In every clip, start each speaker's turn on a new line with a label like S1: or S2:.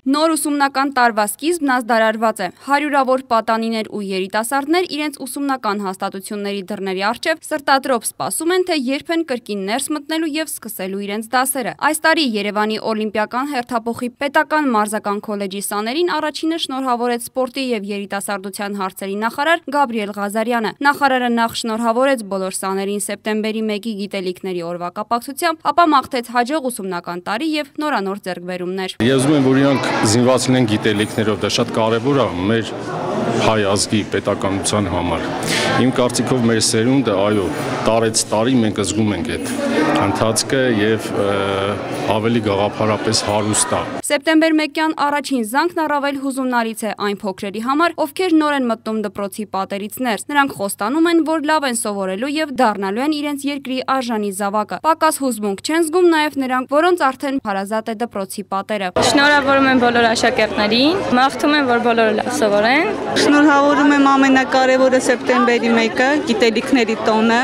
S1: Նոր ուսումնական տարվա սկիզբն ազդարարված է։ Հարյուրավոր պատանիներ ու երիտասարդներ իրենց ուսումնական հաստատությունների դռների առջև սրտադրոք սպասում են, թե երբ են կրկին ներս մտնելու և սկսելու իրենց դասերը։ Այս տարի Երևանի Օլիմպիական հերթափոխի պետական մարզական քոլեջի սաներին առաջինը շնորհավորեց սպորտի և երիտասարդության հարցերի նախարար Գաբրիել Ղազարյանը։ Նախարարը նախ շնորհավորեց բոլոր սաներին սեպտեմբերի 1-ի գիտելիքների օրվա կապակցությամբ, ապա մաղթեց հաջող ուսումնական տարի և նորանոր ձեռքբերումներ։
S2: Ուզում եմ, որ իրանք զինված լինեն գիտելիքներով, դա շատ կարևոր է մեր հայ ազգի պետականության համար։ Իմ կարծիքով մեր սերունդը, այո, տարեց տարի մենք զգում ենք այդ ընթացքը եւ ավելի գաղափարապես հարուստ է։
S1: Սեպտեմբեր 1-յան առաջին զանգն առավել հուզումնալից է այն փոքրերի համար, ովքեր նոր են մտնում դպրոցի պատերից ներս։ Նրանք խոստանում են, որ լավ են սովորելու եւ դառնալու են իրենց երկրի արժանի զավակը։ Պակաս հուզմունք չեն զգում նաեւ նրանք, որոնց արդեն հարազատ է դպրոցի պատերը։
S3: Շնորհավորում եմ բոլոր աշակերտներին, մաղթում եմ, որ բոլորը լավ սովորեն։
S4: Շնորհավորում եմ ամենակարևորը սեպտեմբերի 1-ը, գիտելիքների տոնը,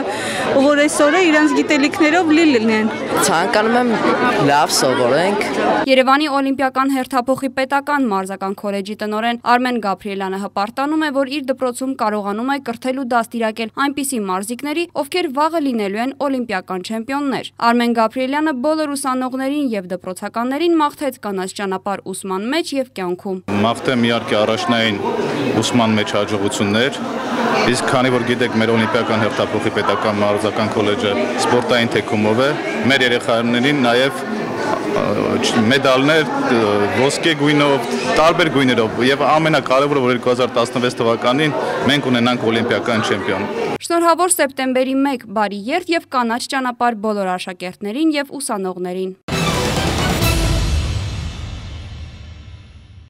S4: ու որ այսօրը իրենց գիտելիքներով լի լինեն։
S5: Ցանկանում եմ լավ սովորենք։
S1: Երևանի Օլիմպիական հերթափոխի պետական մարզական քոլեջի տնօրեն Արմեն Գաբրիելյանը հպարտանում է, որ իր դպրոցում կարողանում է կրթել ու դաստիարակել այնպիսի մարզիկների, ովքեր վաղը լինելու են օլիմպիական չեմպիոններ։ Արմեն Գաբրիելյանը բոլոր ուսանողներին եւ դպրոցականներին մաղթեց կանաչ ճանապարհ ուսման մեջ եւ կյանքում։
S6: Մաղթեմ իհարկե առաջնային ուսման մեջ հաջողություններ, իսկ քանի որ գիտեք, մեր Օլիմպիական հերթափոխի պետական մարզական քոլեջը սպորտային թեքումով է, մեր երեխաներին նաեւ մեդալներ ոսկե գույնով, տարբեր գույներով եւ ամենակարևորը, որ 2016 թվականին մենք ունենանք օլիմպիական չեմպիոն։
S1: Շնորհավոր սեպտեմբերի 1 բարի երթ եւ կանաչ ճանապարհ բոլոր աշակերտներին եւ ուսանողներին։